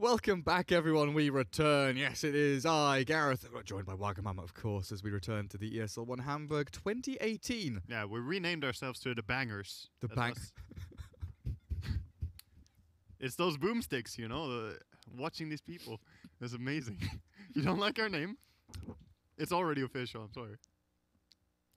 Welcome back, everyone. We return. Yes, it is I, Gareth, joined by Wagamama, of course, as we return to the ESL One Hamburg 2018. Yeah, we renamed ourselves to the Bangers. The That's bang. us. It's those boomsticks, you know. Watching these people is amazing. You don't like our name? It's already official. I'm sorry.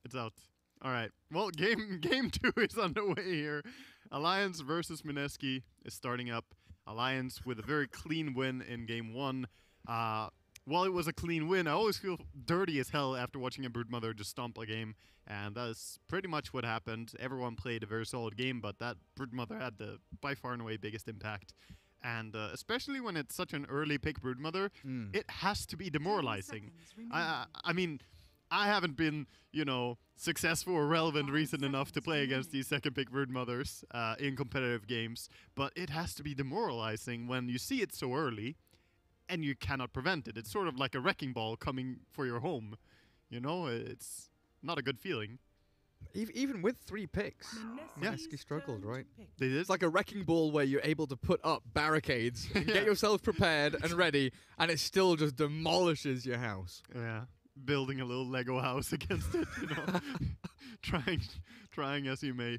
It's out. All right. Well, game 2 is underway here. Alliance versus Mineski is starting up. Alliance with a very clean win in game 1. While it was a clean win, I always feel dirty as hell after watching a Broodmother just stomp a game, and that is pretty much what happened. Everyone played a very solid game, but that Broodmother had the by far and away biggest impact. And especially when it's such an early pick Broodmother, it has to be demoralizing. I mean, I haven't been, you know, successful or relevant recent enough to play against these second pick Broodmothers in competitive games, but it has to be demoralizing when you see it so early and you cannot prevent it. It's sort of like a wrecking ball coming for your home. You know, it's not a good feeling. Even with 3 picks, Yeah. Mineski struggled, right? They did. It's like a wrecking ball where you're able to put up barricades and get yourself prepared and ready, and it still just demolishes your house. Yeah. Building a little Lego house against it, you know. trying as you may.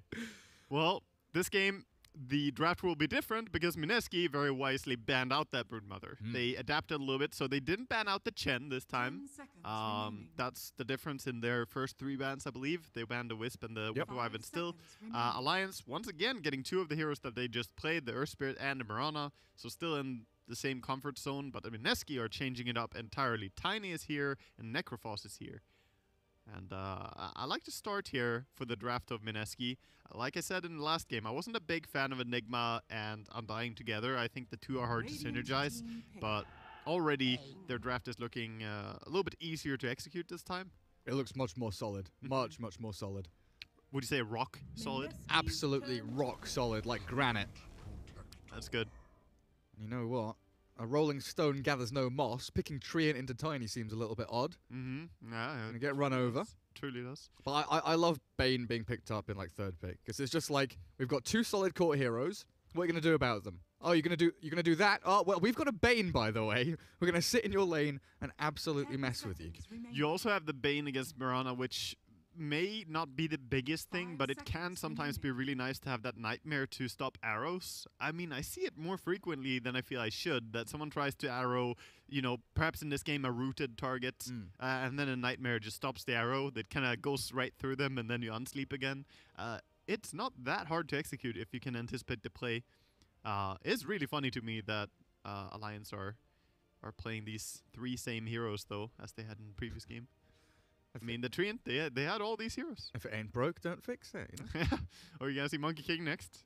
Well, this game, the draft will be different because Mineski very wisely banned out that Broodmother. They adapted a little bit, so they didn't ban out the Chen this time. That's the difference in their first 3 bans, I believe. They banned the Wisp and the Wyvern still. Alliance, once again, getting 2 of the heroes that they just played, the Earth Spirit and the Mirana, so still in the same comfort zone, but the Mineski are changing it up entirely. Tiny is here, and Necrophos is here. And I like to start here for the draft of Mineski. Like I said in the last game, I wasn't a big fan of Enigma and Undying together. I think the 2 are hard to synergize, but already their draft is looking a little bit easier to execute this time. It looks much more solid. Much more solid. Would you say rock solid? Absolutely rock solid, like granite. That's good. You know what? A rolling stone gathers no moss. Picking Treant into Tiny seems a little bit odd. Yeah. Gonna get run over. Truly does. But I love Bane being picked up in like 3rd pick, because it's just like we've got 2 solid court heroes. What are you gonna do about them? Oh, you're gonna do that? Oh well, we've got a Bane, by the way. We're gonna sit in your lane and absolutely mess with you. You also have the Bane against Mirana, which may not be the biggest thing, but it can sometimes be really nice to have that Nightmare to stop arrows. I mean, I see it more frequently than I feel I should, that someone tries to arrow, you know, perhaps in this game a rooted target, and then a Nightmare just stops the arrow that kind of goes right through them, and then you unsleep again. It's not that hard to execute if you can anticipate the play. It's really funny to me that Alliance are playing these 3 same heroes, though, as they had in the previous game. I mean, the Treant, they had all these heroes. If it ain't broke, don't fix it. You know? Are you going to see Monkey King next?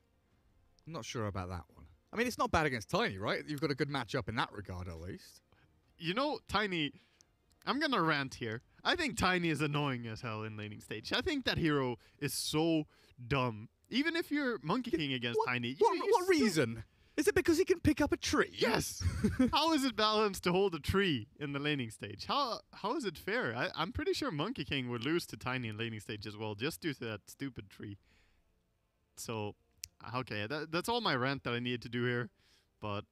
I'm not sure about that one. I mean, it's not bad against Tiny, right? You've got a good matchup in that regard, at least. You know, Tiny, I'm going to rant here. I think Tiny is annoying as hell in laning stage. I think that hero is so dumb. Even if you're Monkey King against Tiny. What reason? Is it because he can pick up a tree? Yes. How is it balanced to hold a tree in the laning stage? How is it fair? I'm pretty sure Monkey King would lose to Tiny in laning stage as well, just due to that stupid tree. So, okay, that's all my rant that I needed to do here. But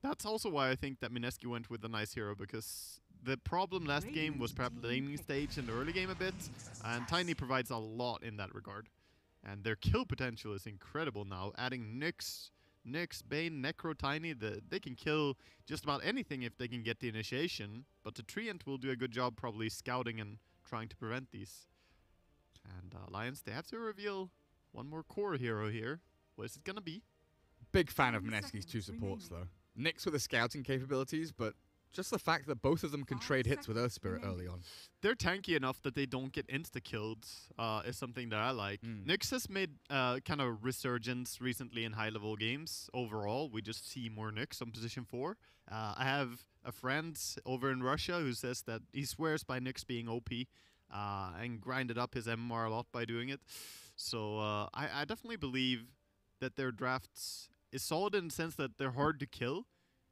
that's also why I think that Mineski went with a nice hero, because the problem last game was perhaps the laning stage and the early game a bit, and Tiny provides a lot in that regard. And their kill potential is incredible now, adding Nyx, Bane, Necro, Tiny, they can kill just about anything if they can get the initiation, but the Treant will do a good job probably scouting and trying to prevent these. And Alliance, they have to reveal one more core hero here. What is it gonna be? Big fan of Mineski's 2 supports, though. Nyx with the scouting capabilities, but just the fact that both of them can trade hits with Earth Spirit early on. They're tanky enough that they don't get insta-killed, is something that I like. Nyx has made kind of resurgence recently in high-level games. Overall, we just see more Nyx on position 4. I have a friend over in Russia who says that he swears by Nyx being OP and grinded up his MMR a lot by doing it. So I definitely believe that their drafts is solid in the sense that they're hard to kill.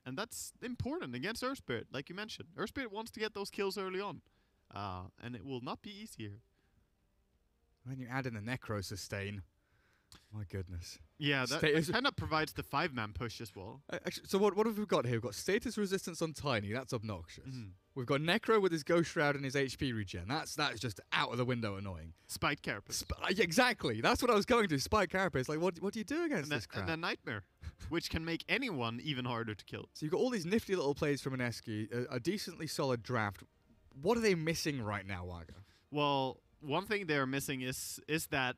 And that's important against Earth Spirit, like you mentioned. Earth Spirit wants to get those kills early on. And it will not be easier. When you add in the Necro Sustain. My goodness. Yeah, that Status- kind of provides the 5-man push as well. Actually, so what have we got here? We've got status resistance on Tiny. That's obnoxious. Mhm. We've got Necro with his Ghost Shroud and his HP regen. That's just out of the window annoying. Spite Carapace. Yeah, exactly. That's what I was going to. Spike Carapace. Like, what do you do against this crap? And then Nightmare, which can make anyone even harder to kill. So you've got all these nifty little plays from Mineski, a decently solid draft. What are they missing right now, Waga? Well, one thing they're missing is that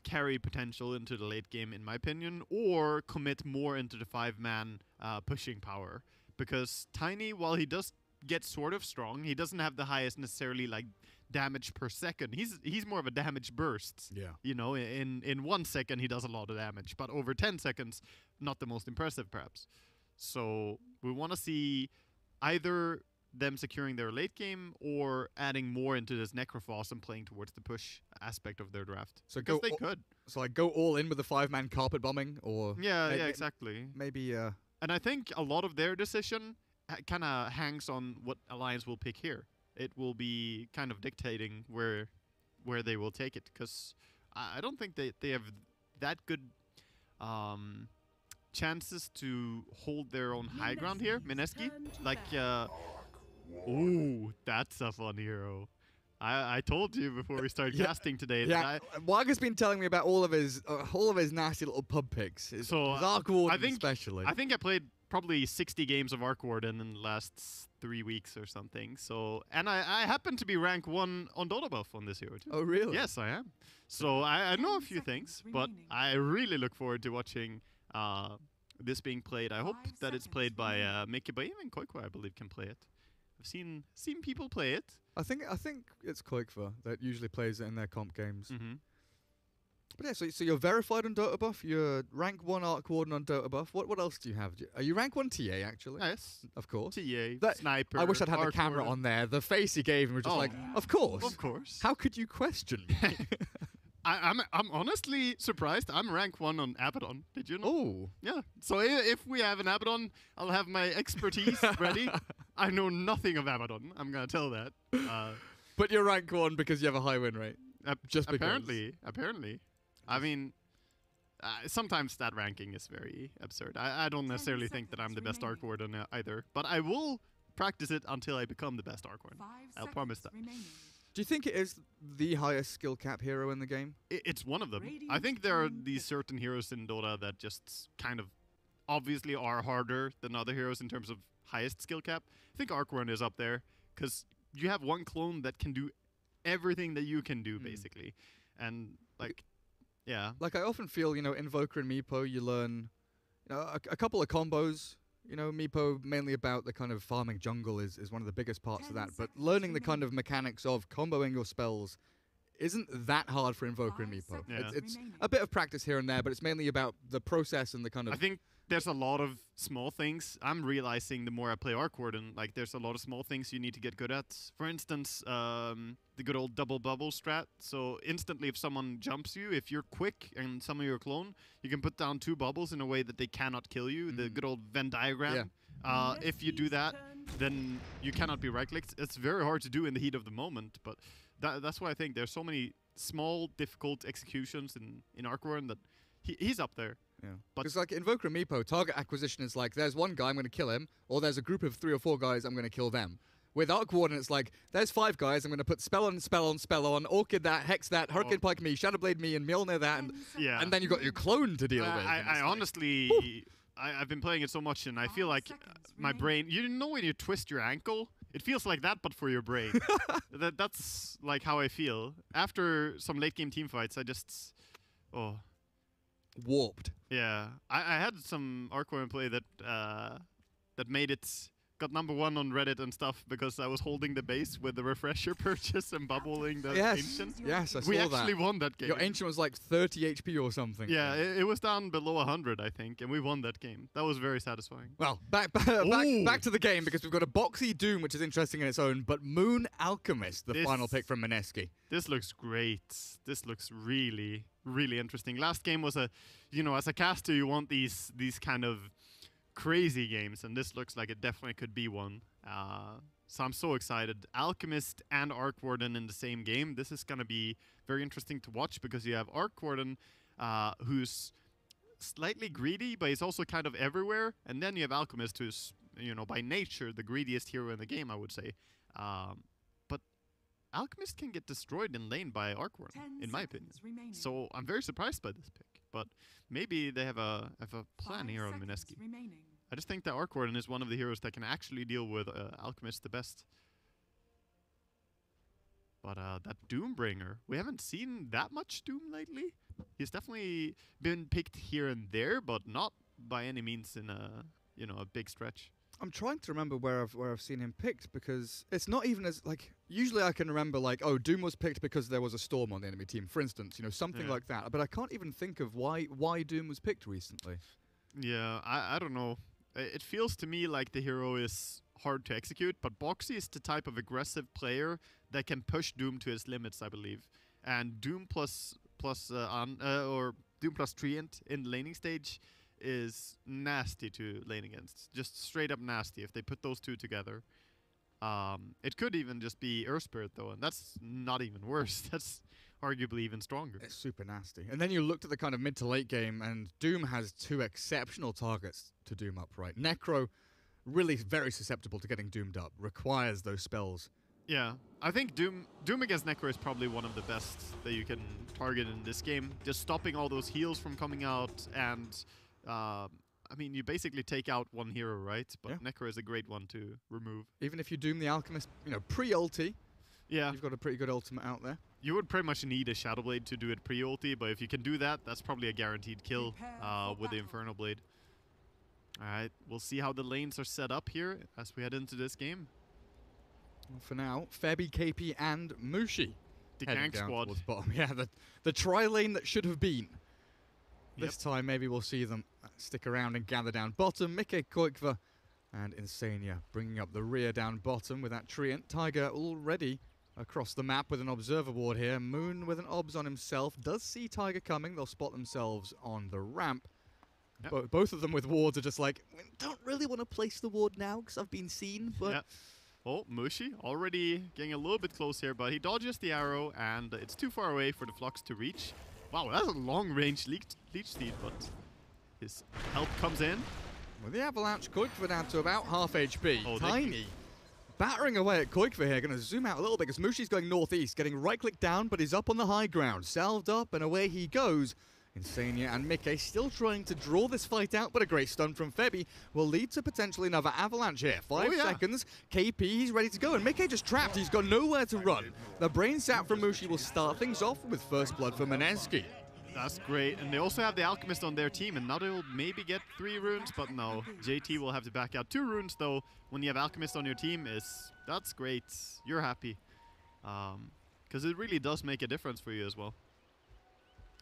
carry potential into the late game, in my opinion, or commit more into the 5-man pushing power. Because Tiny, while he does get sort of strong, he doesn't have the highest necessarily like damage per second. He's more of a damage burst. Yeah. You know, in 1 second he does a lot of damage, but over 10 seconds, not the most impressive perhaps. So we want to see either them securing their late game or adding more into this Necrophos and playing towards the push aspect of their draft. So because they could. So like go all in with the 5-man carpet bombing, or Yeah, exactly. maybe. And I think a lot of their decision kind of hangs on what alliance will pick here. It will be kind of dictating where they will take it, because I don't think they have that good chances to hold their own high ground here. Mineski, like, ooh, that's a fun hero. I told you before we started casting today. Yeah, Waga's been telling me about all of his nasty little pub picks. His Arc Warden especially. I think I played probably 60 games of Arc Warden in the last 3 weeks or something. So, and I happen to be rank 1 on Dota buff on this hero too. Oh, really? Yes, I am. So I know a few things, but I really look forward to watching this being played. I hope that it's played by Mickey, but even Koiko, I believe, can play it. I've seen people play it. I think it's Koikva that usually plays it in their comp games. Mm-hmm. But yeah, so you're verified on Dota buff. You're rank 1 Arc Warden on Dota buff. What else do you have? Are you rank 1 TA actually? Yes, of course. TA, Sniper. I wish I'd had the Arc camera Warden. on there. The face he gave, and we're just like, of course. Of course. How could you question me? I'm honestly surprised. I'm rank 1 on Abaddon. Did you know? Oh. Yeah. So if we have an Abaddon, I'll have my expertise ready. I know nothing of Abaddon. I'm gonna tell that. But you're rank 1 because you have a high win rate. Just because. Apparently. I mean, sometimes that ranking is very absurd. I don't necessarily think that I'm the best Arc Warden either, but I will practice it until I become the best Arc Warden. I'll promise that. Do you think it is the highest skill cap hero in the game? It's one of them. I think there are these certain heroes in Dota that just kind of obviously are harder than other heroes in terms of highest skill cap. I think Arc Warden is up there because you have one clone that can do everything that you can do, basically. And, like, yeah. Like, I often feel, Invoker and Meepo, you learn a couple of combos. Meepo mainly about the kind of farming jungle is one of the biggest parts of that. But learning the kind of mechanics of comboing your spells isn't that hard for Invoker and Meepo. Yeah. It's a bit of practice here and there, but it's mainly about the process and the kind of... I think there's a lot of small things. I'm realizing the more I play Arc Warden, like there's a lot of small things you need to get good at. For instance, the good old double bubble strat. So instantly if someone jumps you, if you're quick and summon your clone, you can put down 2 bubbles in a way that they cannot kill you. The good old Venn diagram. Yeah. If you do that, then you cannot be right-clicked. It's very hard to do in the heat of the moment, but that's why I think there's so many small, difficult executions in Arc Warden that he's up there. Yeah. But it's like Invoker and Meepo, target acquisition is like, there's one guy, I'm going to kill him, or there's a group of 3 or 4 guys, I'm going to kill them. With Arc Warden, it's like, there's 5 guys, I'm going to put spell on, spell on, spell on, Orchid that, Hex that, Hurricane Pike me, Shadowblade me, and Mjolnir that, and then you got your clone to deal with. I honestly, I've been playing it so much, and I feel like my brain, you know when you twist your ankle? It feels like that, but for your brain. That's like how I feel. After some late game team fights, I just, warped. Yeah, I had some Arc Warden play that made it, got #1 on Reddit and stuff because I was holding the base with the refresher purchase and bubbling the ancient. Yes, I saw we that. actually won that game. Your ancient was like 30 HP or something. Yeah, it was down below 100, I think, and we won that game. That was very satisfying. Well, back to the game, because we've got a boxy Doom, which is interesting in its own, but Moon Alchemist, the final pick from Mineski. This looks great. This looks really, really interesting. Last game was as a caster, you want these kind of crazy games, and this looks like it definitely could be one. So I'm so excited. Alchemist and Arc Warden in the same game. This is going to be very interesting to watch because you have Arc Warden who's slightly greedy, but he's also kind of everywhere. And then you have Alchemist, who's, you know, by nature the greediest hero in the game, I would say. But Alchemist can get destroyed in lane by Arcworm, in my opinion. So I'm very surprised by this pick. But maybe they have a plan here on Mineski. I just think that Arcworm is one of the heroes that can actually deal with Alchemist the best. But that Doombringer, we haven't seen that much Doom lately. He's definitely been picked here and there, but not by any means in a, you know, a big stretch. I'm trying to remember where I've seen him picked, because it's not even as, like, usually I can remember, like, oh, Doom was picked because there was a storm on the enemy team, for instance, you know, something like that. But I can't even think of why Doom was picked recently. Yeah, I don't know. It feels to me like the hero is hard to execute, but Boxy is the type of aggressive player that can push Doom to his limits, I believe. And Doom plus Doom plus Treant in the laning stage is nasty to lane against. Just straight up nasty if they put those two together. It could even just be Earth Spirit though, and that's not even worse. That's arguably even stronger. It's super nasty. And then you looked at the kind of mid to late game, and Doom has two exceptional targets to Doom up, right? Necro, really very susceptible to getting doomed up, requires those spells. Yeah, I think Doom against Necro is probably one of the best that you can target in this game. Just stopping all those heals from coming out, and I mean, you basically take out one hero, right? But yeah. Necro is a great one to remove. Even if you Doom the Alchemist, you know, pre-ulti, yeah, you've got a pretty good ultimate out there. You would pretty much need a Shadow Blade to do it pre-ulti, but if you can do that, that's probably a guaranteed kill with the Infernal Blade. Alright, we'll see how the lanes are set up here as we head into this game. Well, for now, Febby, KP, and Mushi. The gank squad. Bottom. Yeah, the tri-lane that should have been. This time, maybe we'll see them stick around and gather down bottom. Mikke, Koikva, and Insania bringing up the rear down bottom with that Treant. Tiger already across the map with an observer ward here. Moon with an obs on himself. Does see Tiger coming. They'll spot themselves on the ramp. Yep. Both of them with wards are just like, we don't really want to place the ward now because I've been seen, but... Yep. Oh, Mushi already getting a little bit close here, but he dodges the arrow, and it's too far away for the Flux to reach. Wow, that's a long-range leech steed, but his help comes in. Well, the Avalanche, Koikva down to about half HP. Oh, Tiny. Battering away at Koikva here, going to zoom out a little bit because Mushi's going northeast, getting right-click down, but he's up on the high ground. Salved up, and away he goes. Insania and Mikke still trying to draw this fight out, but a great stun from Febby will lead to potentially another Avalanche here. 5 seconds, KP, he's ready to go, and Mikke just trapped. He's got nowhere to run. The brain sap from Mushi will start things off with first blood for Mineski. That's great, and they also have the Alchemist on their team, and now they'll maybe get 3 runes, but no. JT will have to back out 2 runes, though. When you have Alchemist on your team, that's great. You're happy. Because it really does make a difference for you as well.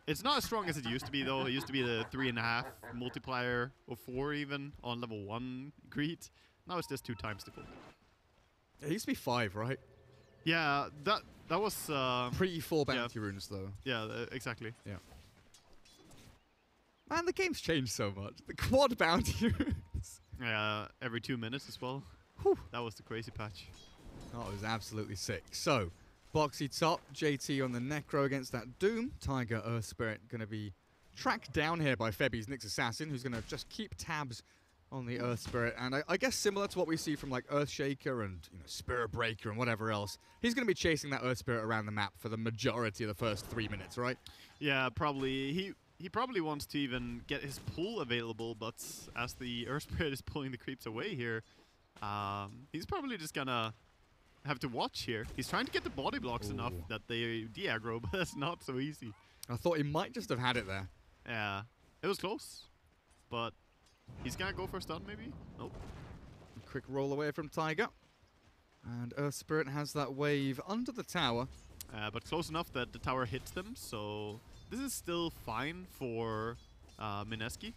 It's not as strong as it used to be, though. It used to be the 3.5 multiplier, or 4 even, on level 1 Greed. Now it's just 2 times the gold. It used to be 5, right? Yeah, that was... Pre-4 bounty runes, though. Yeah, exactly. Yeah. Man, the game's changed so much. The quad bounty runes. Yeah, every 2 minutes as well. Whew. That was the crazy patch. That was absolutely sick. So, Boxy top, JT on the Necro against that Doom. Tiger, Earth Spirit going to be tracked down here by Febby's Nyx Assassin, who's going to just keep tabs on the Earth Spirit. And I guess similar to what we see from like Earthshaker and Spirit Breaker and whatever else, he's going to be chasing that Earth Spirit around the map for the majority of the first 3 minutes, right? Yeah, probably. He probably wants to even get his pull available, but as the Earth Spirit is pulling the creeps away here, he's probably just going to have to watch here. He's trying to get the body blocks enough that they de-aggro, but that's not so easy. I thought he might just have had it there. Yeah, it was close, but he's gonna go for a stun maybe? Nope. A quick roll away from Tiger. And Earth Spirit has that wave under the tower. But close enough that the tower hits them, so this is still fine for Mineski.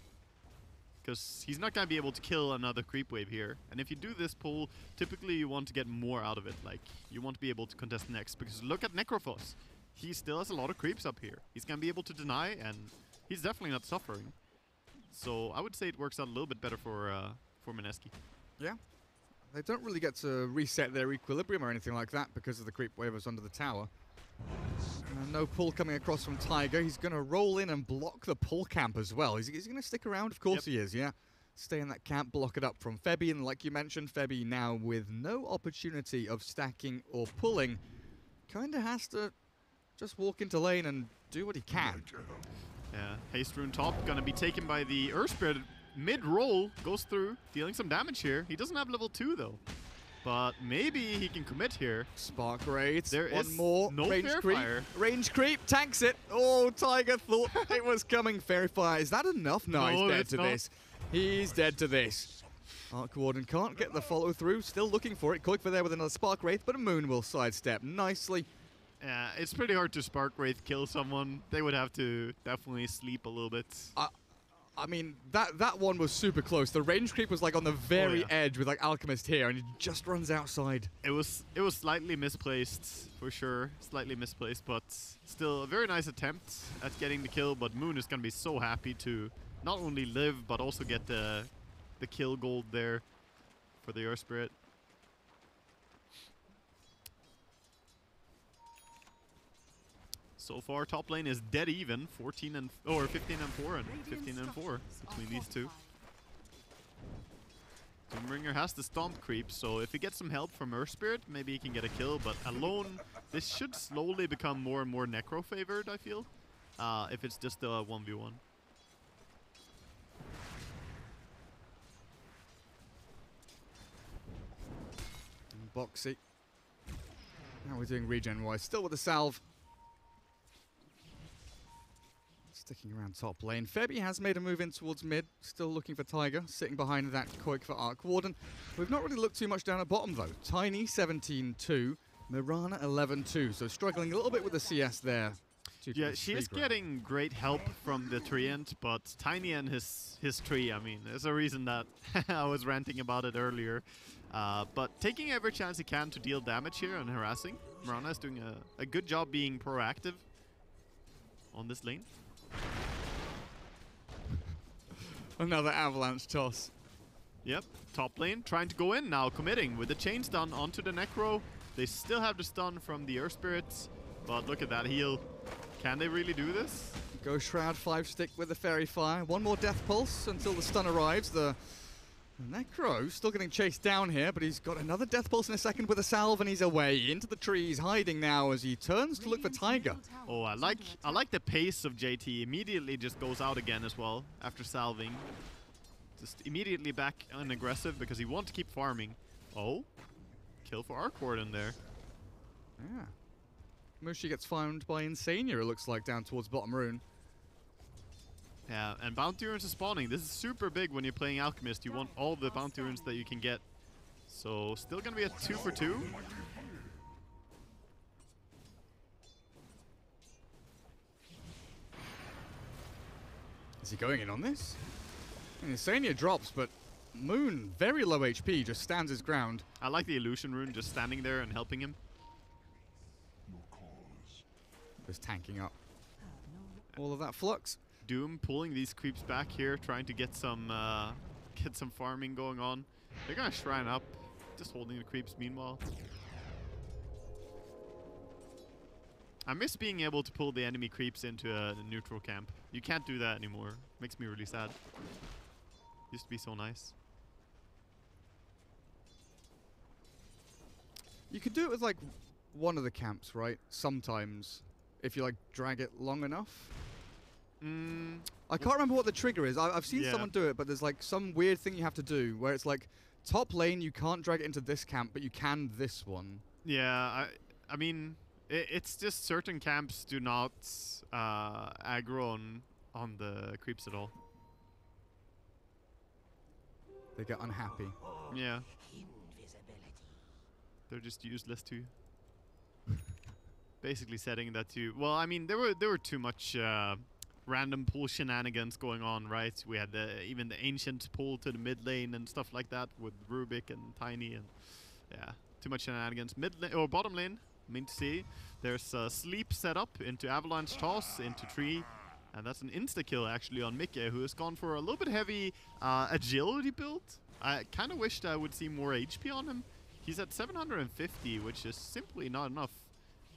Because he's not going to be able to kill another creep wave here. And if you do this pull, typically you want to get more out of it. Like, you want to be able to contest next. Because look at Necrophos. He still has a lot of creeps up here. He's going to be able to deny, and he's definitely not suffering. So I would say it works out a little bit better for Mineski. Yeah. They don't really get to reset their equilibrium or anything like that because of the creep waivers under the tower. No pull coming across from Tiger. He's going to roll in and block the pull camp as well. Is he going to stick around? Of course he is, yeah. Stay in that camp, block it up from Febby. And like you mentioned, Febby now with no opportunity of stacking or pulling, kind of has to just walk into lane and do what he can. Yeah, Haste Rune top going to be taken by the Earth Spirit. Mid-roll, goes through, dealing some damage here. He doesn't have level 2 though. But maybe he can commit here. Spark Wraiths, There one is more. no range fair creep. fire. Range creep, tanks it. Oh, Tiger thought it was coming. Fairy Fire, is that enough? No, he's dead to this. He's dead to this. Arc Warden can't get the follow through. Still looking for it. Quick for there with another Spark Wraith, but a Moon will sidestep nicely. Yeah, it's pretty hard to Spark Wraith kill someone. They would have to definitely sleep a little bit. I mean, that one was super close. The range creep was like on the very edge with like Alchemist here, and he just runs outside. It was slightly misplaced, for sure. Slightly misplaced, but still a very nice attempt at getting the kill. But Moon is going to be so happy to not only live, but also get the kill gold there for the Earth Spirit. So far, top lane is dead even, 15 and 4, and 15 and 4 between these two. Doombringer has the stomp creep, so if he gets some help from Earth Spirit, maybe he can get a kill. But alone, this should slowly become more and more Necro favored, I feel, if it's just a 1v1. And Boxy. Now we're doing regen-wise. Still with the salve. Sticking around top lane. Febby has made a move in towards mid. Still looking for Tiger. Sitting behind that Koik for Arc Warden. We've not really looked too much down at bottom though. Tiny 17-2. Mirana 11-2. So struggling a little bit with the CS there. Yeah, she is getting great help from the Treant, but Tiny and his tree, I mean, there's a reason that I was ranting about it earlier. But taking every chance he can to deal damage here and harassing. Mirana is doing a good job being proactive on this lane. Another avalanche toss. Yep, top lane trying to go in now, committing with the chain stun onto the Necro. They still have the stun from the Earth Spirits, but look at that heal. Can they really do this? Ghost Shroud 5-stick with the Fairy Fire. One more Death Pulse until the stun arrives. The Necro still getting chased down here, but he's got another Death Pulse in a second with a salve, and he's away into the trees, hiding now as he turns to look for Tiger. Oh, I like the pace of JT. Immediately just goes out again as well after salving. Just immediately back and aggressive because he wants to keep farming. Oh, kill for Arc Warden there. Yeah. Mushi gets found by Insania, it looks like, down towards bottom rune. Yeah, and Bounty Runes are spawning. This is super big when you're playing Alchemist. You want all the Bounty Runes that you can get. So, still gonna be a 2 for 2. Is he going in on this? Insania drops, but Moon, very low HP, just stands his ground. I like the Illusion Rune just standing there and helping him. Just tanking up all of that flux. Doom pulling these creeps back here, trying to get some farming going on. They're gonna shrine up, just holding the creeps meanwhile. I miss being able to pull the enemy creeps into a neutral camp. You can't do that anymore. Makes me really sad. Used to be so nice. You could do it with like one of the camps, right? Sometimes, if you like drag it long enough. I can't remember what the trigger is. I've seen someone do it, but there's like some weird thing you have to do where it's like top lane you can't drag it into this camp, but you can this one. Yeah, I mean, it's just certain camps do not aggro on the creeps at all. They get unhappy. Yeah. They're just useless too. Basically setting that to... Well, I mean, there were too much random pull shenanigans going on, right? We had even the ancient pull to the mid lane and stuff like that with Rubik and Tiny, and yeah, too much shenanigans. Mid lane or bottom lane, I mean to see. There's a sleep set up into avalanche toss into tree, and that's an insta kill actually on Mikke, who has gone for a little bit heavy agility build. I kind of wished I would see more HP on him. He's at 750, which is simply not enough.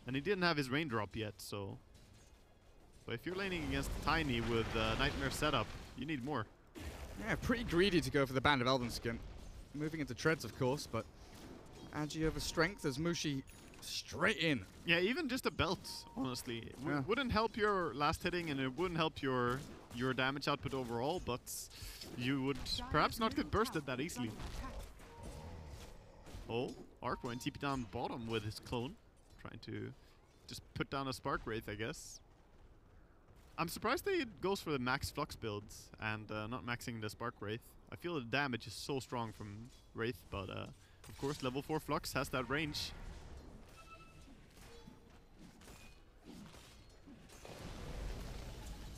And he didn't have his raindrop yet, so... But if you're laning against Tiny with Nightmare setup, you need more. Yeah, pretty greedy to go for the Band of Elven Skin. Moving into treads, of course, but Agi over strength as Mushi straight in. Yeah, even just a belt, honestly. It wouldn't help your last hitting, and it wouldn't help your damage output overall, but you would perhaps not get bursted that easily. Oh, Arcwine TP down bottom with his clone. Trying to just put down a Spark Wraith, I guess. I'm surprised that it goes for the max Flux builds and not maxing the Spark Wraith. I feel the damage is so strong from Wraith, but of course level 4 Flux has that range.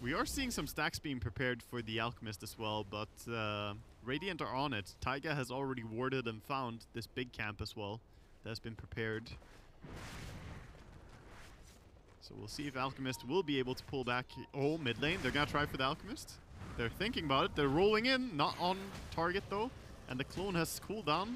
We are seeing some stacks being prepared for the Alchemist as well, but Radiant are on it. Taiga has already warded and found this big camp as well that has been prepared. So we'll see if Alchemist will be able to pull back. Oh, mid lane, they're gonna try for the Alchemist. They're thinking about it, they're rolling in, not on target though. And the clone has cooldown.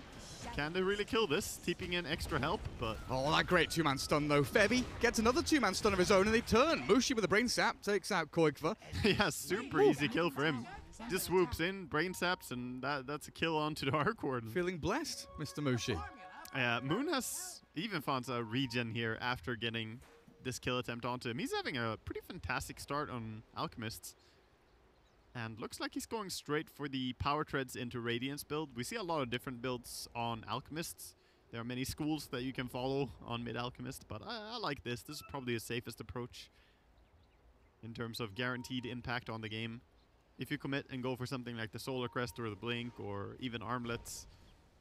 Can they really kill this? TPing in extra help, but... Oh, that great two-man stun though. Febby gets another two-man stun of his own and they turn. Mushi with a brain sap takes out Koigva. Yeah, super easy kill for him. Just swoops in, brain saps, and that's a kill onto the Arc Warden. Feeling blessed, Mr. Mushi. Moon has even found a regen here after getting this kill attempt onto him. He's having a pretty fantastic start on Alchemists. And looks like he's going straight for the Power Treads into Radiance build. We see a lot of different builds on Alchemists. There are many schools that you can follow on mid-Alchemist, but I like this. This is probably the safest approach in terms of guaranteed impact on the game. If you commit and go for something like the Solar Crest or the Blink or even Armlets,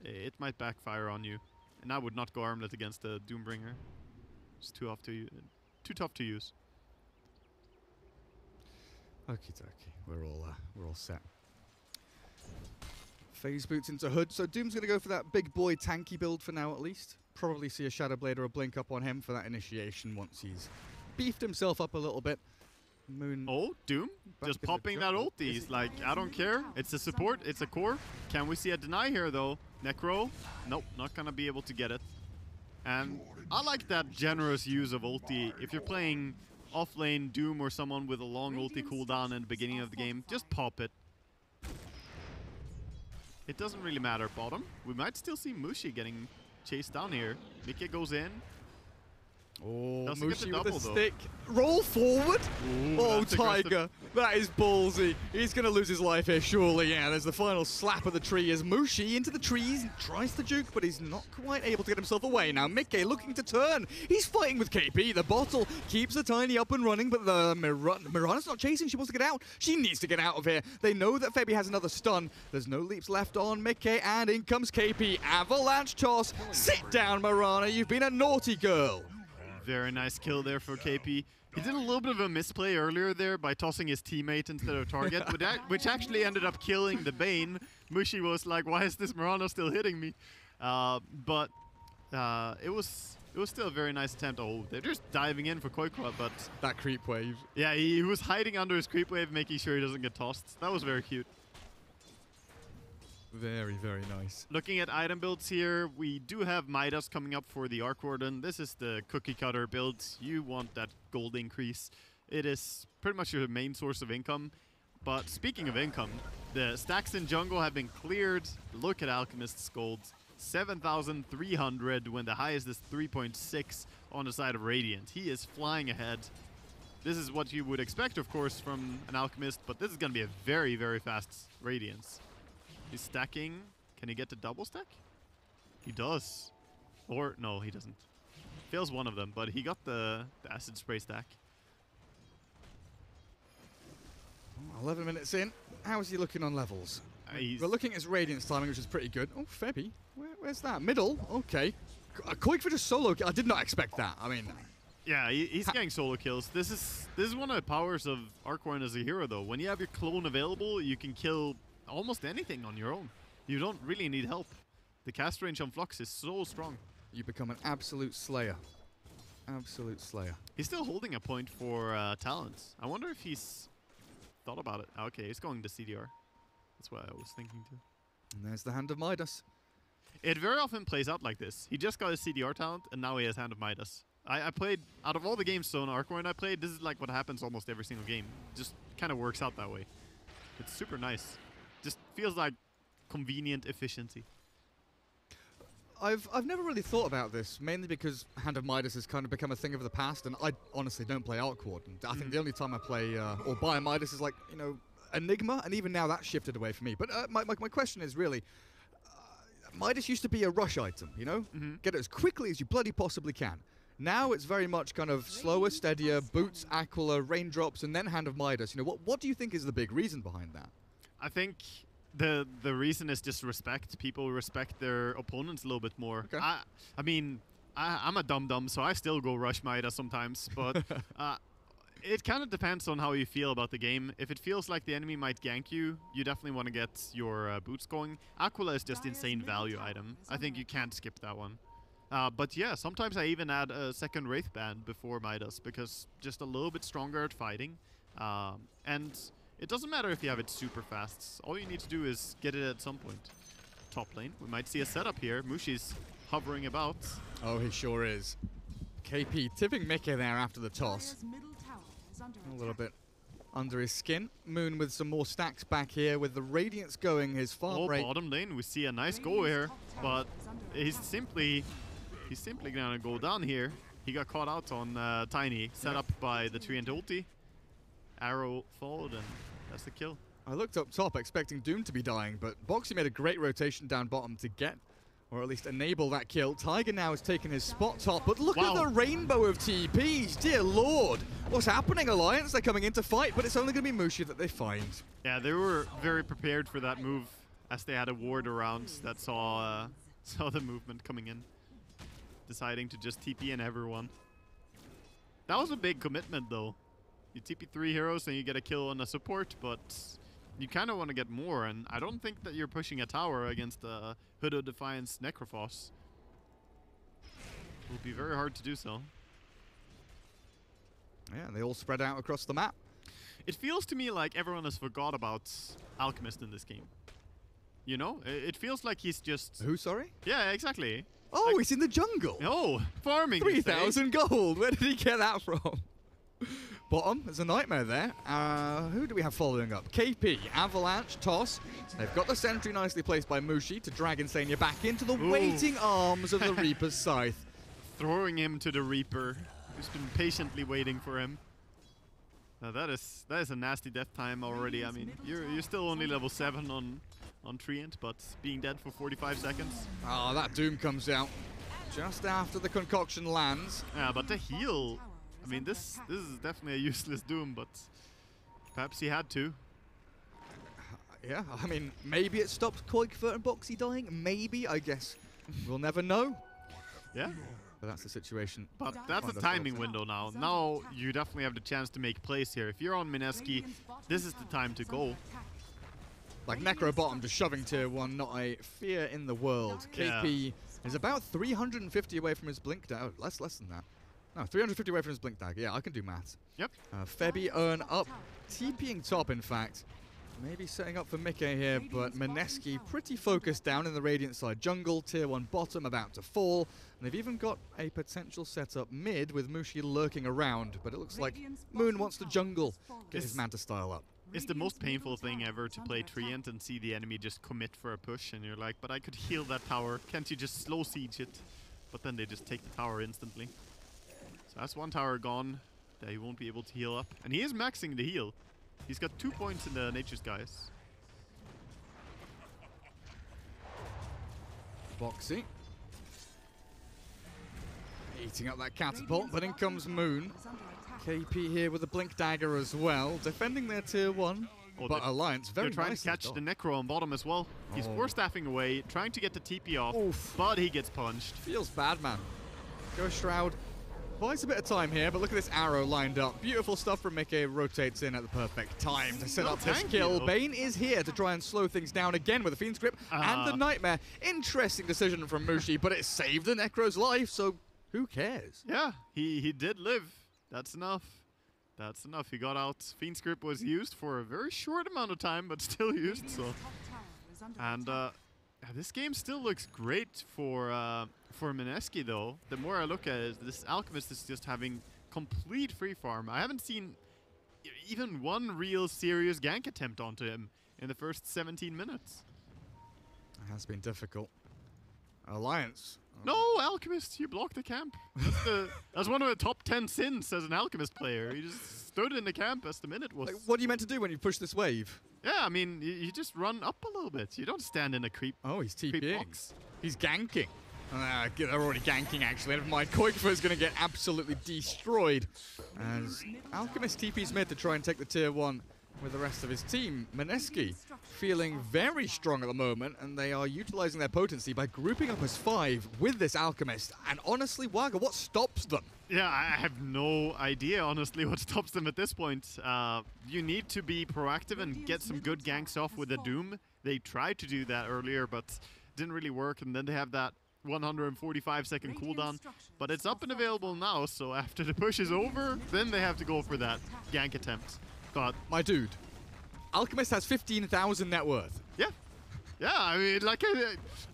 it might backfire on you. And I would not go Armlet against a Doombringer. It's too tough to use. Okie dokie, we're all set. Phase boots into Hood, so Doom's gonna go for that big boy tanky build for now at least. Probably see a Shadow Blade or a Blink up on him for that initiation once he's beefed himself up a little bit. Moon. Oh, Doom just popping that ulti. He's like, I don't care. It's a support, it's a core. Can we see a deny here though? Necro? Nope, not gonna be able to get it. And I like that generous use of ulti. If you're playing off-lane Doom or someone with a long ulti cooldown in the beginning of the game, just pop it. It doesn't really matter. Bottom, we might still see Mushi getting chased down here. Mikke goes in. Oh, Doesn't get the Mushi double, with a though. stick. Roll forward. Ooh, Oh, that's aggressive. Tiger. That is ballsy. He's going to lose his life here, surely. Yeah, there's the final slap of the tree as Mushi into the trees tries to juke, but he's not quite able to get himself away. Now, Mikke looking to turn. He's fighting with KP. The bottle keeps the Tiny up and running, but the Mirana's not chasing. She wants to get out. She needs to get out of here. They know that Febby has another stun. There's no leaps left on Mikke, and in comes KP. Avalanche toss. Sit down, Mirana. You've been a naughty girl. Very nice kill there for KP. He did a little bit of a misplay earlier there by tossing his teammate instead of target, which actually ended up killing the Bane. Mushi was like, why is this Mirana still hitting me? But it was still a very nice attempt. Oh, they're just diving in for Koikwa, but... That creep wave. Yeah, he was hiding under his creep wave, making sure he doesn't get tossed. That was very cute. Very, very nice. Looking at item builds here, we do have Midas coming up for the Arc Warden. This is the cookie cutter build. You want that gold increase. It is pretty much your main source of income. But speaking of income, the stacks in jungle have been cleared. Look at Alchemist's gold. 7,300 when the highest is 3.6 on the side of Radiant. He is flying ahead. This is what you would expect, of course, from an Alchemist, but this is going to be a very, very fast Radiance. He's stacking. Can he get to double stack? He does. Or, no, he doesn't. Fails one of them, but he got the acid spray stack. 11 minutes in. How is he looking on levels? We're looking at his Radiance timing, which is pretty good. Oh, Febby. Where's that? Middle? Okay. Quick for just solo. I did not expect that. I mean... Yeah, he's getting solo kills. This is one of the powers of Arcwarden as a hero, though. When you have your clone available, you can kill... almost anything on your own. You don't really need help. The cast range on Flux is so strong. You become an absolute slayer. Absolute slayer. He's still holding a point for talents. I wonder if he's thought about it. Okay, he's going to CDR. That's what I was thinking too. And there's the Hand of Midas. It very often plays out like this. He just got his CDR talent, and now he has Hand of Midas. I played, out of all the games Zone Arcor I played, this is like what happens almost every single game. Just kind of works out that way. It's super nice. Just feels like convenient efficiency. I've never really thought about this, mainly because Hand of Midas has kind of become a thing of the past, and I honestly don't play Arc Warden. I think the only time I play or buy a Midas is like, you know, Enigma, and even now that's shifted away from me. But my question is really, Midas used to be a rush item, you know? Get it as quickly as you bloody possibly can. Now it's very much kind of slower, steadier, boots, Aquila, raindrops, and then Hand of Midas. You know, what do you think is the big reason behind that? I think the reason is just respect. People respect their opponents a little bit more. Okay. I mean, I'm a dum-dum, so I still go rush Midas sometimes, but it kind of depends on how you feel about the game. If it feels like the enemy might gank you, you definitely want to get your boots going. Aquila is just insane value item. I think you can't skip that one. But yeah, sometimes I even add a second Wraith Band before Midas, because just a little bit stronger at fighting. And it doesn't matter if you have it super fast. All you need to do is get it at some point. Top lane, we might see a setup here. Mushi's hovering about. Oh, he sure is. KP tipping Mickey there after the toss. A little bit under his skin. Moon with some more stacks back here with the Radiance going his farm rate. Bottom lane, we see a nice go here, but he's simply gonna go down here. He got caught out on Tiny, set up by the Treant ulti. Arrow followed, and that's the kill. I looked up top expecting Doom to be dying, but Boxy made a great rotation down bottom to get, or at least enable that kill. Tiger now has taken his spot top, but look at the rainbow of TPs, dear lord. What's happening, Alliance? They're coming in to fight, but it's only going to be Mushi that they find. Yeah, they were very prepared for that move, as they had a ward around that saw the movement coming in, deciding to just TP in everyone. That was a big commitment, though. You TP 3 heroes and you get a kill on a support, but you kind of want to get more, and I don't think that you're pushing a tower against a Hood of Defiance Necrophos. It will be very hard to do so. Yeah, they all spread out across the map. It feels to me like everyone has forgot about Alchemist in this game. You know? It feels like he's just... Who, sorry? Yeah, exactly. Oh, like, he's in the jungle. Oh, farming. 3,000 gold. Where did he get that from? Bottom, there's a nightmare there. Who do we have following up? KP, Avalanche, Toss. They've got the sentry nicely placed by Mushi to drag Insania back into the waiting arms of the Reaper's Scythe. Throwing him to the Reaper, who's been patiently waiting for him. That is a nasty death time already. I mean, you're still only level 7 on Treant, but being dead for 45 seconds. Oh, that Doom comes out just after the concoction lands. Yeah, but the heal... I mean, this is definitely a useless Doom, but perhaps he had to. Yeah, I mean, maybe it stops Koikfurt and Boxy dying. Maybe, I guess. We'll never know. Yeah. But that's the situation. But that's a timing window now. Now you definitely have the chance to make plays here. If you're on Mineski, this is the time to go. Like Necro bottom just shoving tier 1, not a fear in the world. KP is about 350 away from his blink dagger. Oh, less than that. No, 350 away from his blink dagger. Yeah, I can do maths. Yep. Febby Earn up, TPing top in fact. Maybe setting up for Mickey here, but Mineski pretty focused down in the Radiant side jungle. Tier 1 bottom about to fall. And they've even got a potential setup mid with Mushi lurking around. But it looks like Moon wants to jungle, get his Manta style up. It's the most painful thing ever to play Treant and see the enemy just commit for a push. And you're like, but I could heal that tower. Can't you just slow siege it? But then they just take the tower instantly. So that's one tower gone that he won't be able to heal up. And he is maxing the heal. He's got 2 points in the Nature Skies. Boxy. Eating up that catapult, but in comes Moon. KP here with a blink dagger as well. Defending their tier 1. Oh, but Alliance very they're trying to catch the Necro on bottom as well. He's 4-staffing away, trying to get the TP off, but he gets punched. Feels bad, man. Ghost Shroud buys a bit of time here, but look at this arrow lined up. Beautiful stuff from Mickey. Rotates in at the perfect time to set up this kill. Bane is here to try and slow things down again with the Fiend's Grip and the Nightmare. Interesting decision from Mushi, but it saved the Necro's life, so who cares? Yeah, he did live. That's enough. That's enough. He got out. Fiend's Grip was used for a very short amount of time, but still used, so. And This game still looks great for Mineski though. The more I look at it, this Alchemist is just having complete free farm. I haven't seen even one real serious gank attempt onto him in the first 17 minutes. It has been difficult. Alliance. No, Alchemist, you blocked the camp. That's one of the top 10 sins as an Alchemist player. You just stood in the camp as the minute was. Like, what are you meant to do when you push this wave? Yeah, I mean, you just run up a little bit. You don't stand in a creep. Oh, he's creep TPing. box. He's ganking. They're already ganking, actually. Never mind. Koikfa is going to get absolutely destroyed as Alchemist TP's mid to try and take the tier 1 with the rest of his team. Mineski feeling very strong at the moment, and they are utilizing their potency by grouping up as 5 with this Alchemist. And honestly, Waga, what stops them? Yeah, I have no idea, honestly, what stops them at this point. You need to be proactive and get some good ganks off with the Doom. They tried to do that earlier, but didn't really work. And then they have that 145-second cooldown. But it's up and available now, so after the push is over, then they have to go for that gank attempt. But my dude, Alchemist has 15,000 net worth. Yeah. Yeah, I mean, like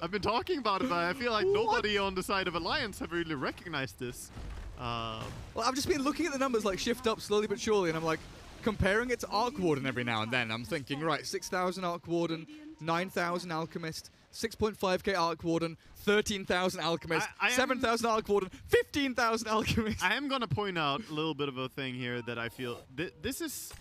I've been talking about it, but I feel like nobody on the side of Alliance have really recognized this. Well, I've just been looking at the numbers like shift up slowly but surely, and I'm like comparing it to Arc Warden every now and then. I'm thinking, right, 6,000 Arc Warden, 9,000 Alchemist, 6.5k Arc Warden, 13,000 Alchemist, 7,000 Arc Warden, 15,000 Alchemist. I am going to point out a little bit of a thing here that I feel this is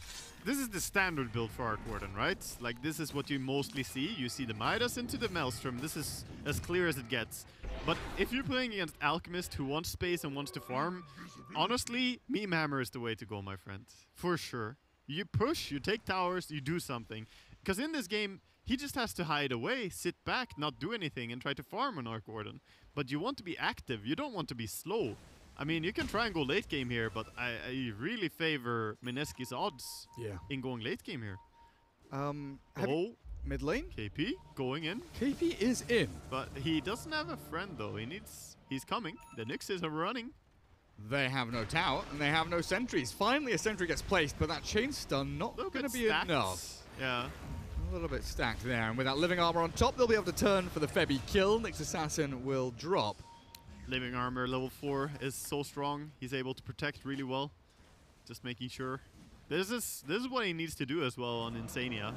the standard build for Arc Warden, right? Like, this is what you mostly see. You see the Midas into the Maelstrom. This is as clear as it gets. But if you're playing against Alchemist who wants space and wants to farm, honestly, Meme Hammer is the way to go, my friend. For sure. You push, you take towers, you do something. Because in this game, he just has to hide away, sit back, not do anything, and try to farm an Arc Warden. But you want to be active. You don't want to be slow. I mean, you can try and go late game here, but I really favor Mineski's odds in going late game here. Mid lane? KP going in. KP is in. But he doesn't have a friend, though. He's coming. The Nyxes are running. They have no tower, and they have no sentries. Finally, a sentry gets placed, but that chain stun not going to be enough. Yeah. A little bit stacked there, and with that living armor on top, they'll be able to turn for the Febby kill. Nyx Assassin will drop. Living armor level 4 is so strong. He's able to protect really well. Just making sure. This is what he needs to do as well on Insania.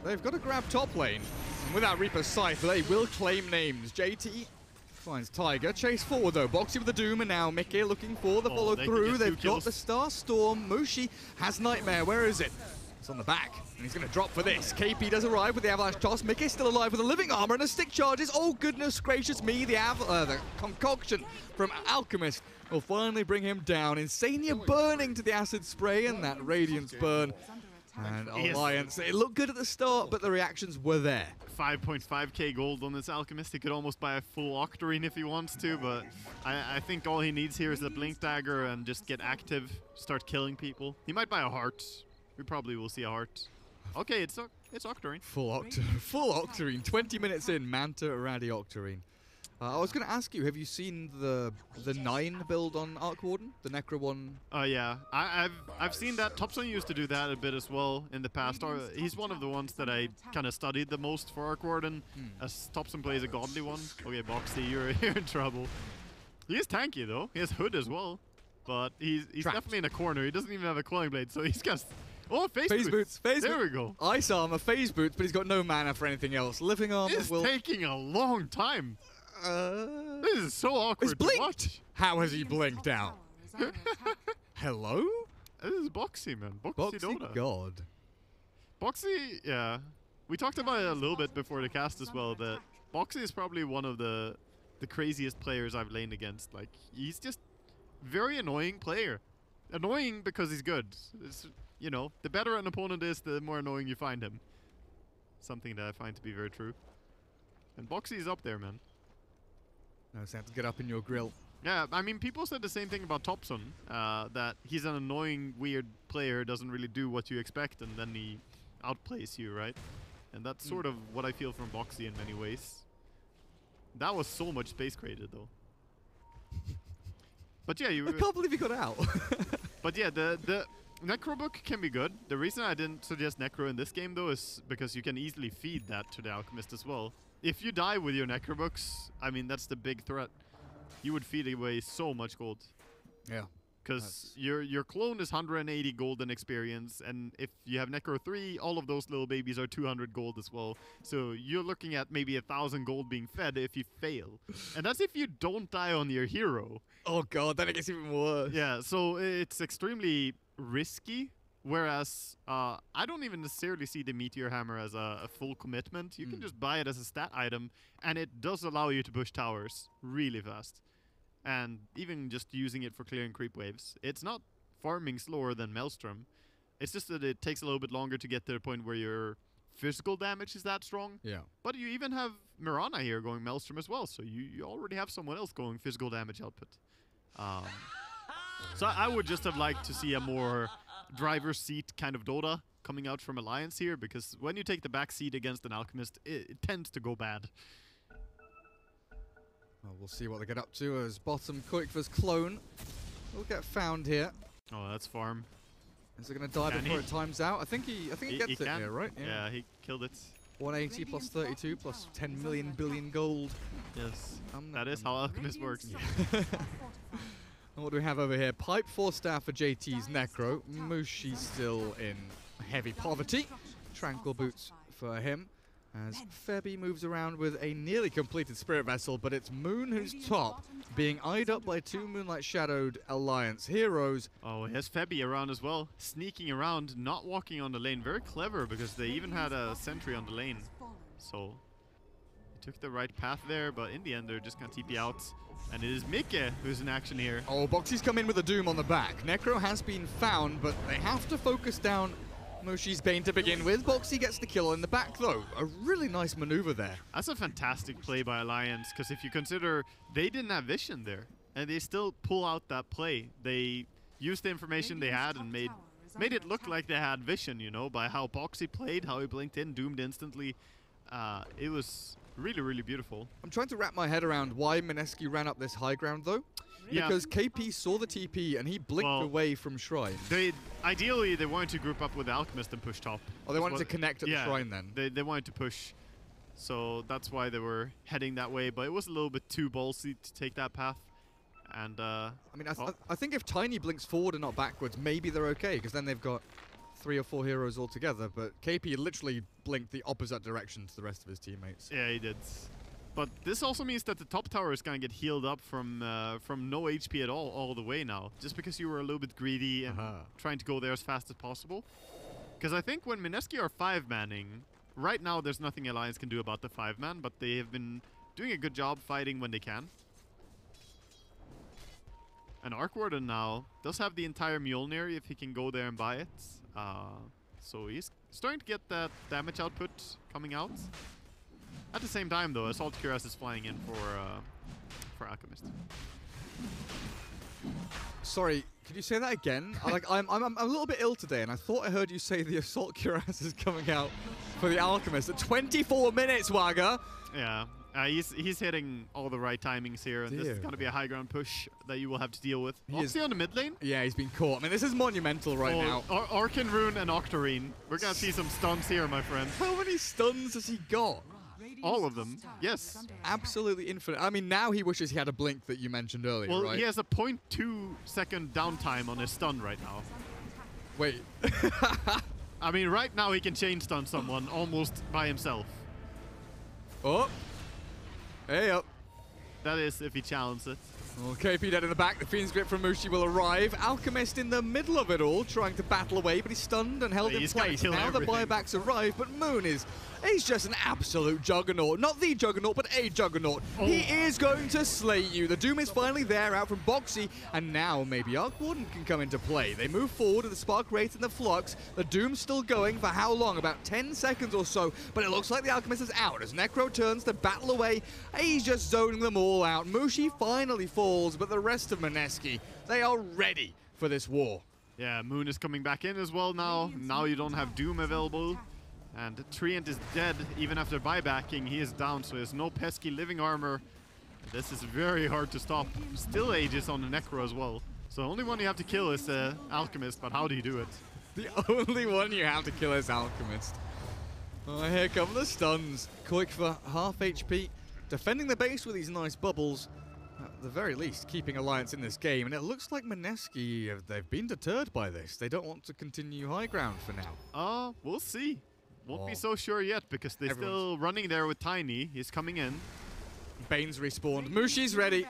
They've got to grab top lane. And with that Reaper's Scythe, they will claim names. JT finds Tiger. Chase forward though. Boxy with the Doom, and now Mickey looking for the follow through. They've got the Star Storm. Mushi has Nightmare. Where is it? It's on the back, and he's going to drop for this. KP does arrive with the Avalanche Toss. Mickey's still alive with a living armor and a stick charges. Oh, goodness gracious me. The concoction from Alchemist will finally bring him down. Insania burning to the acid spray and that Radiance burn. And Alliance, it looked good at the start, but the reactions were there. 5.5k gold on this Alchemist. He could almost buy a full Octarine if he wants to, but I think all he needs here is a Blink Dagger and just get active, start killing people. He might buy a heart. We probably will see a heart. Okay, it's Octarine. Full Octarine. 20 minutes in, Manta, Radi, Octarine. I was going to ask you, have you seen the 9 build on Arc Warden? The Necro one? Yeah. I've seen that. Topson used to do that a bit as well in the past. He's one of the ones that I kind of studied the most for Arc Warden, as Topson plays a godly one. Okay, Boxy, you're in trouble. He is tanky, though. He has Hood as well. But he's definitely in a corner. He doesn't even have a Coiling Blade, so he's just... Oh, phase boots. There we go. Ice armor, phase boots, but he's got no mana for anything else. Living armor will... It's taking a long time. This is so awkward to watch. How has he blinked out? Hello? This is Boxy, man. Boxy Dota. God. Boxy, yeah. We talked about it a little bit before the cast as well, that Boxy is probably one of the craziest players I've laned against. Like, he's just very annoying player. Annoying because he's good. It's, you know, the better an opponent is, the more annoying you find him. Something that I find to be very true. And Boxy is up there, man. No, so have to get up in your grill. Yeah, I mean, people said the same thing about Topson, that he's an annoying, weird player, doesn't really do what you expect, and then he outplays you, right? And that's sort of what I feel from Boxy in many ways. That was so much space created, though. But yeah, I can't believe he got out. But yeah, the Necro book can be good. The reason I didn't suggest Necro in this game, though, is because you can easily feed that to the Alchemist as well. if you die with your Necrobooks, I mean, that's the big threat. You would feed away so much gold. Yeah. Because your clone is 180 gold in experience, and if you have Necro 3, all of those little babies are 200 gold as well. So you're looking at maybe 1,000 gold being fed if you fail. And that's if you don't die on your hero. Oh god, then it gets even worse. Yeah, so it's extremely risky. Whereas I don't even necessarily see the Meteor Hammer as a full commitment. You can just buy it as a stat item, and it does allow you to push towers really fast. And even just using it for clearing creep waves. It's not farming slower than Maelstrom. It's just that it takes a little bit longer to get to the point where your physical damage is that strong. Yeah. But you even have Mirana here going Maelstrom as well, so you already have someone else going physical damage output. So I would just have liked to see a more driver's seat kind of Dota coming out from Alliance here, because when you take the back seat against an Alchemist, it tends to go bad. Well, we'll see what they get up to as bottom Koikva's clone will get found here. Oh, that's farm. Is it going to die before it times out? I think he gets it here, right? Yeah, he killed it. 180 plus 32 plus 10 million billion gold. Yes, that is how Alchemist works. And what do we have over here? Pipe 4 staff for JT's Necro. Mushi still in heavy poverty. Tranquil boots for him. As Febby moves around with a nearly completed Spirit Vessel, but it's Moon who's top, being eyed up by two Moonlight Shadowed Alliance heroes. Oh, he has Febby around as well, sneaking around, not walking on the lane. Very clever, because they even had a sentry on the lane. So, he took the right path there, but in the end they're just gonna TP out. And it is Mikke who's in action here. Oh, Boxy's come in with a Doom on the back. Necro has been found, but they have to focus down Moshi's Bane to begin with. Boxy gets the kill in the back, though. A really nice maneuver there. That's a fantastic play by Alliance, because if you consider they didn't have vision there, and they still pull out that play. They used the information they had and made it look like they had vision, you know, by how Boxy played, how he blinked in, doomed instantly. It was really, really beautiful. I'm trying to wrap my head around why Mineski ran up this high ground, though. Yeah. Because KP saw the TP and he blinked away from Shrine. Ideally, they wanted to group up with the Alchemist and push top. Oh, they wanted to connect at the Shrine then? They wanted to push. So that's why they were heading that way. But it was a little bit too ballsy to take that path. And I mean, I think if Tiny blinks forward and not backwards, maybe they're okay, because then they've got 3 or 4 heroes all together. But KP literally blinked the opposite direction to the rest of his teammates. Yeah, he did. But this also means that the top tower is going to get healed up from no HP at all the way now. Just because you were a little bit greedy and trying to go there as fast as possible. Because I think when Mineski are 5-manning, right now there's nothing Alliance can do about the 5-man, but they have been doing a good job fighting when they can. And Arc Warden now does have the entire Mjolnir if he can go there and buy it. So he's starting to get that damage output coming out. At the same time, though, Assault Cuirass is flying in for Alchemist. Sorry, could you say that again? I'm a little bit ill today, and I thought I heard you say the Assault Cuirass is coming out for the Alchemist at 24 minutes, Wagga. Yeah, he's hitting all the right timings here, and this is going to be a high ground push that you will have to deal with. Oxy on the mid lane? Yeah, he's been caught. I mean, this is monumental right now. Arcan Rune and Octarine. We're going to see some stuns here, my friend. How many stuns has he got? All of them, yes. Absolutely infinite. I mean, now he wishes he had a blink that you mentioned earlier, right? Well, he has a 0.2 second downtime on his stun right now. Wait. I mean, right now he can chain stun someone almost by himself. Oh. Hey up. That is if he challenges it. Well, KP dead in the back. The Fiend's Grip from Mushi will arrive. Alchemist in the middle of it all, trying to battle away, but he's stunned and held in place. Now the buybacks arrive, but Moon he's just an absolute juggernaut. Not the juggernaut, but a juggernaut. Oh. He is going to slay you. The Doom is finally there, out from Boxy, and now maybe Arc Warden can come into play. They move forward with the Spark Wraith and the Flux. The Doom's still going for how long? About 10 seconds or so, but it looks like the Alchemist is out as Necro turns to battle away. He's just zoning them all out. Mushi finally falls, but the rest of Mineski, they are ready for this war. Yeah, Moon is coming back in as well now. Now you don't have Doom available. And Treant is dead even after buybacking. He is down, so there's no pesky living armor. This is very hard to stop. Still Aegis on the Necro as well. So the only one you have to kill is Alchemist, but how do you do it? The only one you have to kill is Alchemist. Oh, here come the stuns. Quick for half HP. Defending the base with these nice bubbles. At the very least, keeping Alliance in this game. And it looks like Mineski, they've been deterred by this. They don't want to continue high ground for now. We'll see. Won't be so sure yet because they're still running there with Tiny. He's coming in. Bane's respawned. Mushi's ready.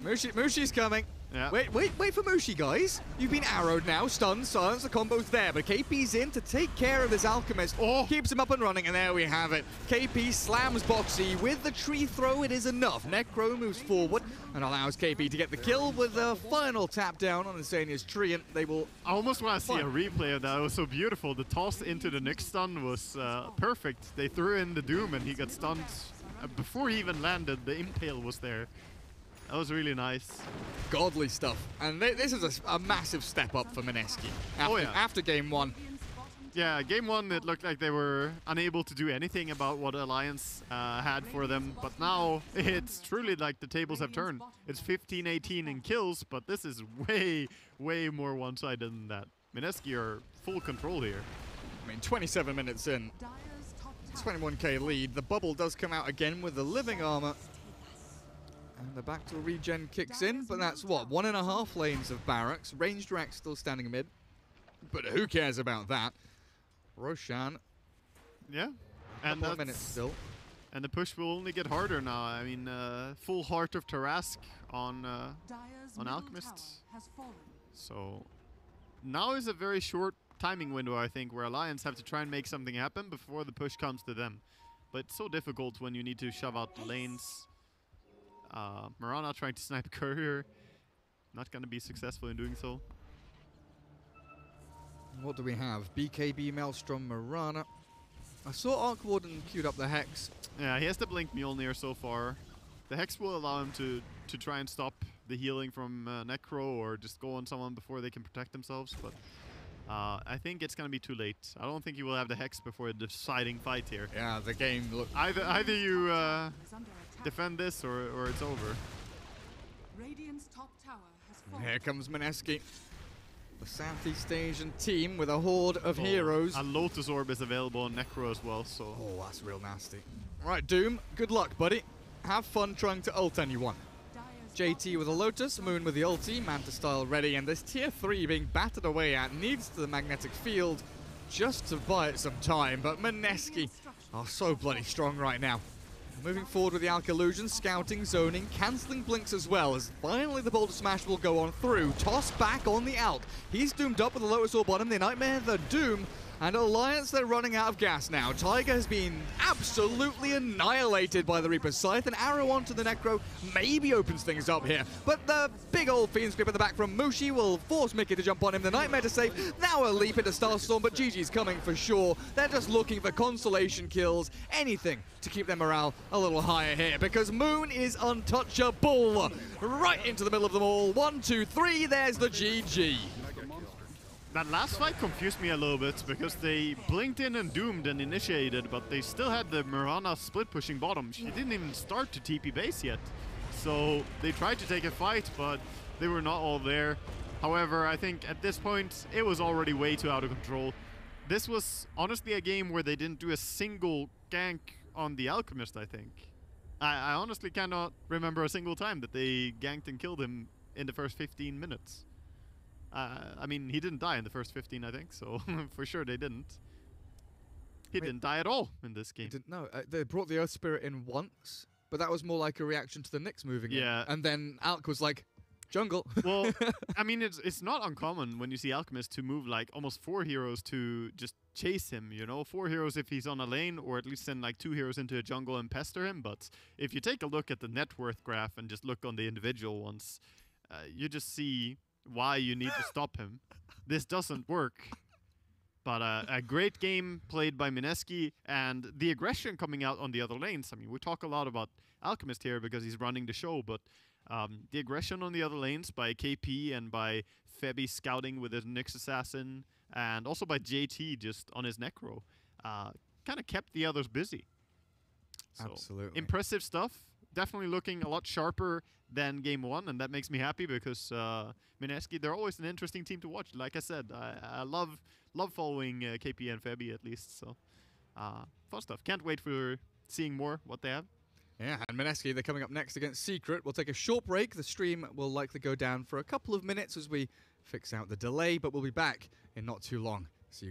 Mushi's coming. Yeah. Wait for Mushi, guys. You've been arrowed now. Stunned, silence, the combo's there. But KP's in to take care of this Alchemist. Oh. Keeps him up and running, and there we have it. KP slams Boxy. With the tree throw, it is enough. Necro moves forward and allows KP to get the kill with a final tap down on Insania's tree, and they will... I almost want to see a replay of that. It was so beautiful. The toss into the next stun was perfect. They threw in the Doom, and he got stunned. Before he even landed, the Impale was there. That was really nice. Godly stuff. And this is a massive step up for Mineski after game one. Yeah, game one, it looked like they were unable to do anything about what Alliance had for them. But now, it's truly like the tables have turned. It's 15-18 in kills, but this is way, way more one-sided than that. Mineski are full control here. I mean, 27 minutes in. 21k lead. The bubble does come out again with the living armor. And the back to regen kicks in, but that's what? 1.5 lanes of barracks. Ranged Rex still standing mid. But who cares about that? Roshan. Yeah. And that's minutes still. And the push will only get harder now. I mean, full Heart of Tarask on Alchemist. So now is a very short timing window, I think, where Alliance have to try and make something happen before the push comes to them. But it's so difficult when you need to shove out the lanes. Mirana trying to snipe Courier. Not going to be successful in doing so. What do we have? BKB, Maelstrom, Mirana. I saw Arc Warden queued up the Hex. Yeah, he has the Blink Mjolnir so far. The Hex will allow him to try and stop the healing from Necro or just go on someone before they can protect themselves. But I think it's going to be too late. I don't think he will have the Hex before a deciding fight here. Yeah, the game looks... Either you defend this or it's over. Here comes Mineski. The Southeast Asian team with a horde of heroes. A Lotus Orb is available on Necro as well, so... Oh, that's real nasty. Right, Doom, good luck, buddy. Have fun trying to ult anyone. JT with a Lotus, Moon with the ulti, Manta style ready, and this tier 3 being battered away at needs the magnetic field just to buy it some time, but Mineski are so bloody strong right now. Moving forward with the Alk Illusion, scouting, zoning, cancelling blinks as well, as finally the Boulder Smash will go on through. Toss back on the Alk. He's doomed up with the Lotus Orb on him, the Nightmare, the Doom, and Alliance, they're running out of gas now. Tiger has been absolutely annihilated by the Reaper's Scythe, and arrow onto the Necro maybe opens things up here. But the big old Fiend's Grip at the back from Mushi will force Mickey to jump on him. The Nightmare to save. Now a leap into Starstorm, but GG's coming for sure. They're just looking for consolation kills, anything to keep their morale a little higher here, because Moon is untouchable. Right into the middle of them all. 1, 2, 3, there's the GG. That last fight confused me a little bit because they blinked in and doomed and initiated, but they still had the Mirana split pushing bottom. She didn't even start to TP base yet. So they tried to take a fight, but they were not all there. However, I think at this point, it was already way too out of control. This was honestly a game where they didn't do a single gank on the Alchemist, I think. I honestly cannot remember a single time that they ganked and killed him in the first 15 minutes. I mean, he didn't die in the first 15, I think, so for sure they didn't. He didn't die at all in this game. No, they brought the Earth Spirit in once, but that was more like a reaction to the Nyx moving in. And then Alk was like, jungle. Well, I mean, it's not uncommon when you see Alchemist to move like almost 4 heroes to just chase him, you know? 4 heroes if he's on a lane, or at least send like 2 heroes into a jungle and pester him. But if you take a look at the net worth graph and just look on the individual ones, you just see why you need to stop him. This doesn't work. But a great game played by Mineski, and the aggression coming out on the other lanes. I mean, we talk a lot about Alchemist here because he's running the show, but the aggression on the other lanes by KP and by Febby scouting with his Nyx Assassin, and also by JT just on his Necro, kind of kept the others busy. So, absolutely. Impressive stuff. Definitely looking a lot sharper than game 1, and that makes me happy because Mineski, they're always an interesting team to watch. Like I said, I love following KP and Febby at least. So Fun stuff. Can't wait for seeing more what they have. Yeah, and Mineski, they're coming up next against Secret. We'll take a short break. The stream will likely go down for a couple of minutes as we fix out the delay, but we'll be back in not too long. See you guys.